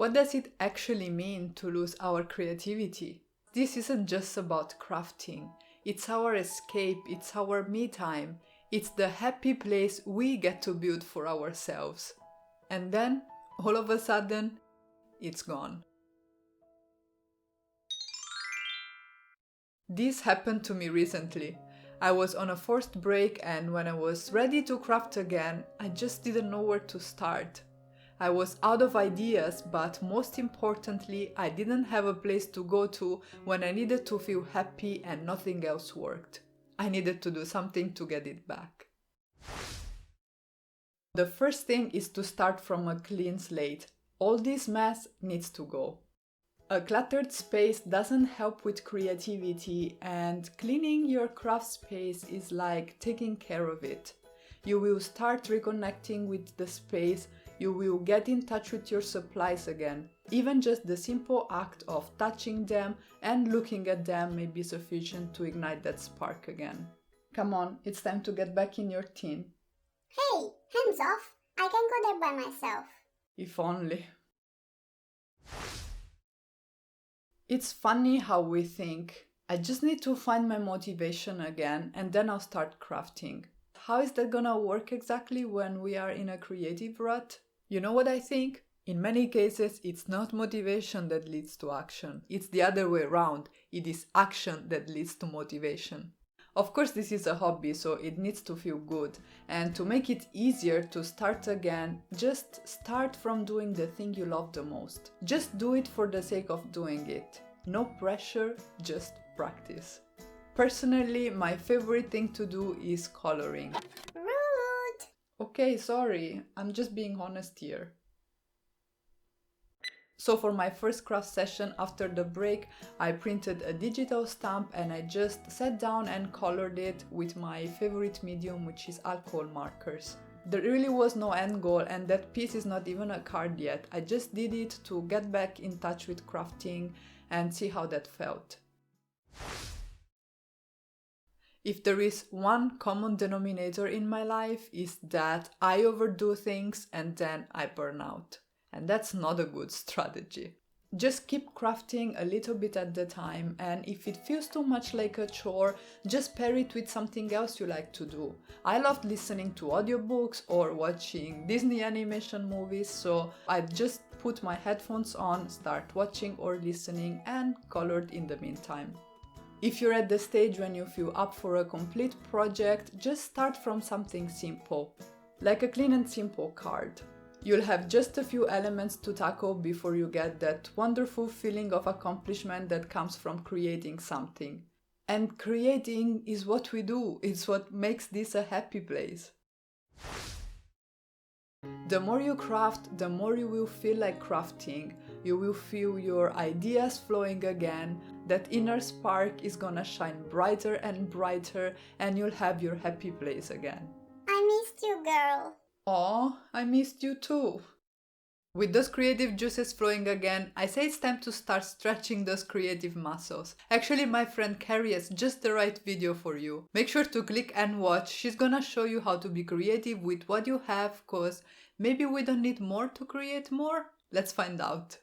What does it actually mean to lose our creativity? This isn't just about crafting. It's our escape, it's our me time. It's the happy place we get to build for ourselves. And then, all of a sudden, it's gone. This happened to me recently. I was on a forced break, and when I was ready to craft again, I just didn't know where to start. I was out of ideas, but most importantly, I didn't have a place to go to when I needed to feel happy and nothing else worked. I needed to do something to get it back. The first thing is to start from a clean slate. All this mess needs to go. A cluttered space doesn't help with creativity, and cleaning your craft space is like taking care of it. You will start reconnecting with the space, you will get in touch with your supplies again. Even just the simple act of touching them and looking at them may be sufficient to ignite that spark again. Come on, it's time to get back in your tin. Hey, hands off! I can go there by myself. If only. It's funny how we think, I just need to find my motivation again and then I'll start crafting. How is that gonna work exactly when we are in a creative rut? You know what I think? In many cases, it's not motivation that leads to action. It's the other way around. It is action that leads to motivation. Of course, this is a hobby, so it needs to feel good. And to make it easier to start again, just start from doing the thing you love the most. Just do it for the sake of doing it. No pressure, just practice. Personally, my favorite thing to do is coloring. Rude! Okay, sorry, I'm just being honest here. So for my first craft session after the break, I printed a digital stamp and I just sat down and colored it with my favorite medium, which is alcohol markers. There really was no end goal, and that piece is not even a card yet. I just did it to get back in touch with crafting and see how that felt. If there is one common denominator in my life, is that I overdo things and then I burn out. And that's not a good strategy. Just keep crafting a little bit at the time, and if it feels too much like a chore, just pair it with something else you like to do. I loved listening to audiobooks or watching Disney animation movies, so I just put my headphones on, start watching or listening, and colored in the meantime. If you're at the stage when you feel up for a complete project, just start from something simple, like a clean and simple card. You'll have just a few elements to tackle before you get that wonderful feeling of accomplishment that comes from creating something. And creating is what we do, it's what makes this a happy place. The more you craft, the more you will feel like crafting. You will feel your ideas flowing again, that inner spark is gonna shine brighter and brighter, and you'll have your happy place again. I missed you, girl. Aw, I missed you too. With those creative juices flowing again, I say it's time to start stretching those creative muscles. Actually, my friend KERRY has just the right video for you. Make sure to click and watch. She's gonna show you how to be creative with what you have, cause maybe we don't need more to create more? Let's find out.